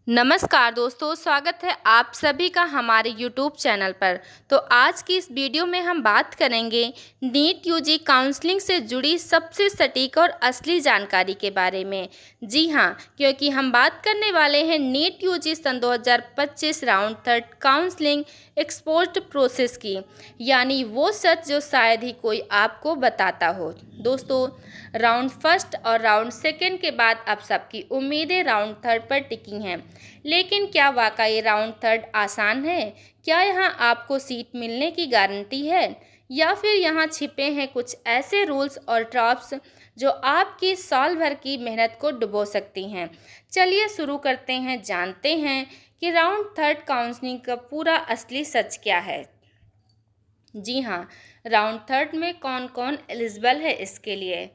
नमस्कार दोस्तों, स्वागत है आप सभी का हमारे यूट्यूब चैनल पर। तो आज की इस वीडियो में हम बात करेंगे नीट यूजी काउंसलिंग से जुड़ी सबसे सटीक और असली जानकारी के बारे में। जी हाँ, क्योंकि हम बात करने वाले हैं नीट यूजी सन 2025 round third counselling exposed process की, यानी वो सच जो शायद ही कोई आपको बताता हो। दोस्तों, राउंड फर्स्ट और राउंड सेकेंड के बाद अब सबकी उम्मीदें राउंड थर्ड पर टिकी हैं। लेकिन क्या वाकई राउंड थर्ड आसान है? क्या यहाँ आपको सीट मिलने की गारंटी है, या फिर यहाँ छिपे हैं कुछ ऐसे रूल्स और ट्रैप्स जो आपकी साल भर की मेहनत को डुबो सकती हैं? चलिए शुरू करते हैं, जानते हैं कि राउंड थर्ड काउंसलिंग का पूरा असली सच क्या है। जी हाँ, राउंड थर्ड में कौन कौन एलिजिबल है इसके लिए।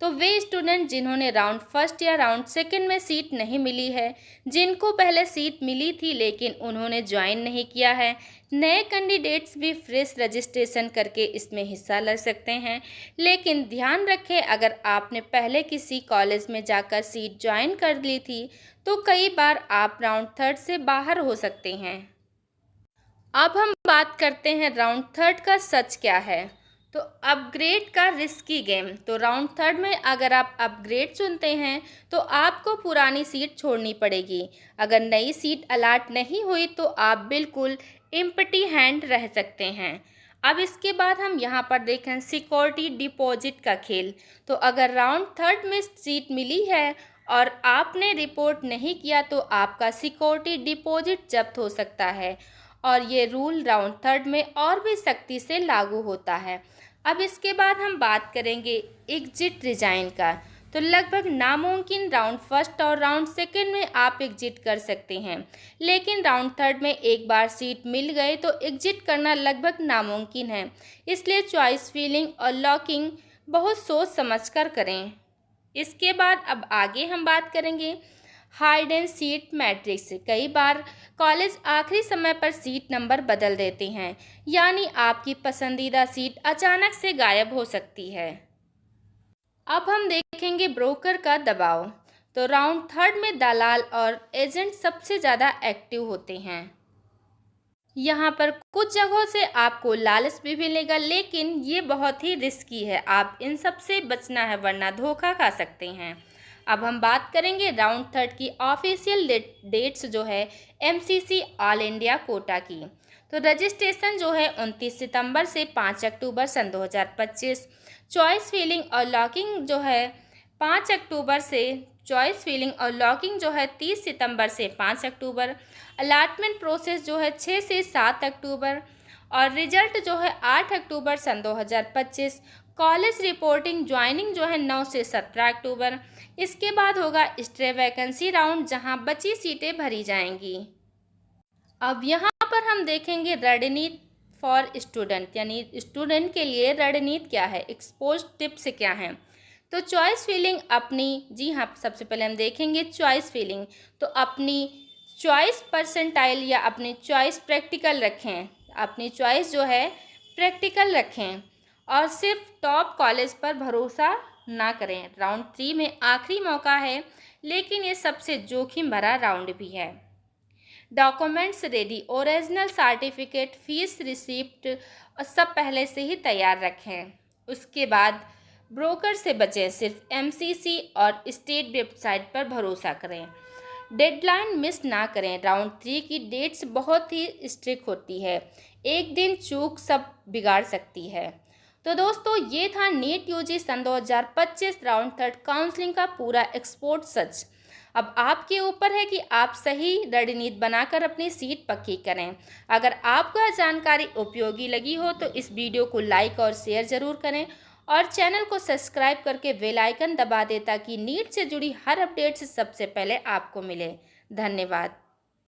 तो वे स्टूडेंट जिन्होंने राउंड फर्स्ट या राउंड सेकंड में सीट नहीं मिली है, जिनको पहले सीट मिली थी लेकिन उन्होंने ज्वाइन नहीं किया है, नए कैंडिडेट्स भी फ्रेश रजिस्ट्रेशन करके इसमें हिस्सा ले सकते हैं। लेकिन ध्यान रखें, अगर आपने पहले किसी कॉलेज में जाकर सीट ज्वाइन कर ली थी तो कई बार आप राउंड थर्ड से बाहर हो सकते हैं। अब हम बात करते हैं राउंड थर्ड का सच क्या है। तो अपग्रेड का रिस्की गेम। तो राउंड थर्ड में अगर आप अपग्रेड चुनते हैं तो आपको पुरानी सीट छोड़नी पड़ेगी। अगर नई सीट अलाट नहीं हुई तो आप बिल्कुल एम्प्टी हैंड रह सकते हैं। अब इसके बाद हम यहाँ पर देखें सिक्योरिटी डिपॉजिट का खेल। तो अगर राउंड थर्ड में सीट मिली है और आपने रिपोर्ट नहीं किया तो आपका सिक्योरिटी डिपॉजिट जब्त हो सकता है, और ये रूल राउंड थर्ड में और भी सख्ती से लागू होता है। अब इसके बाद हम बात करेंगे एग्जिट रिजाइन का। तो लगभग नामुमकिन, राउंड फर्स्ट और राउंड सेकेंड में आप एग्जिट कर सकते हैं, लेकिन राउंड थर्ड में एक बार सीट मिल गए तो एग्जिट करना लगभग नामुमकिन है। इसलिए चॉइस फिलिंग और लॉकिंग बहुत सोच समझ कर करें। इसके बाद अब आगे हम बात करेंगे हाइड एंड सीट मैट्रिक्स। कई बार कॉलेज आखिरी समय पर सीट नंबर बदल देते हैं, यानी आपकी पसंदीदा सीट अचानक से गायब हो सकती है। अब हम देखेंगे ब्रोकर का दबाव। तो राउंड थर्ड में दलाल और एजेंट सबसे ज़्यादा एक्टिव होते हैं। यहाँ पर कुछ जगहों से आपको लालच भी मिलेगा, लेकिन ये बहुत ही रिस्की है। आप इन सब से बचना है, वरना धोखा खा सकते हैं। अब हम बात करेंगे राउंड थर्ड की ऑफिशियल डेट्स जो है एमसीसी ऑल इंडिया कोटा की। तो रजिस्ट्रेशन जो है 29 सितंबर से 5 अक्टूबर सन 2025। चॉइस फिलिंग और लॉकिंग जो है 5 अक्टूबर से, चॉइस फिलिंग और लॉकिंग जो है 30 सितंबर से 5 अक्टूबर। अलाटमेंट प्रोसेस जो है 6 से 7 अक्टूबर, और रिजल्ट जो है 8 अक्टूबर सन 2025। कॉलेज रिपोर्टिंग ज्वाइनिंग जो है 9 से 17 अक्टूबर। इसके बाद होगा स्ट्रे वैकेंसी राउंड, जहां बची सीटें भरी जाएंगी। अब यहाँ पर हम देखेंगे रणनीति फॉर स्टूडेंट, यानी स्टूडेंट के लिए रणनीति क्या है, एक्सपोज टिप्स क्या हैं। तो चॉइस फिलिंग अपनी, जी हाँ, सबसे पहले हम देखेंगे चॉइस फिलिंग। तो अपनी चॉइस परसेंटाइल या अपनी चॉइस प्रैक्टिकल रखें। अपनी चॉइस जो है प्रैक्टिकल रखें, और सिर्फ टॉप कॉलेज पर भरोसा ना करें। राउंड 3 में आखिरी मौका है, लेकिन ये सबसे जोखिम भरा राउंड भी है। Documents ready, original certificate, fees receipt सब पहले से ही तैयार रखें। उसके बाद ब्रोकर से बचें, सिर्फ एमसीसी और स्टेट वेबसाइट पर भरोसा करें। डेडलाइन मिस ना करें। राउंड 3 की डेट्स बहुत ही स्ट्रिक्ट होती है, एक दिन चूक सब बिगाड़ सकती है। तो दोस्तों, ये था नीट यूजी सन 2025 राउंड थर्ड काउंसलिंग का पूरा एक्सपोर्ट सच। अब आपके ऊपर है कि आप सही रणनीति बनाकर अपनी सीट पक्की करें। अगर आपको यह जानकारी उपयोगी लगी हो तो इस वीडियो को लाइक और शेयर ज़रूर करें, और चैनल को सब्सक्राइब करके बेल आइकन दबा दें ताकि नीट से जुड़ी हर अपडेट सबसे पहले आपको मिले। धन्यवाद।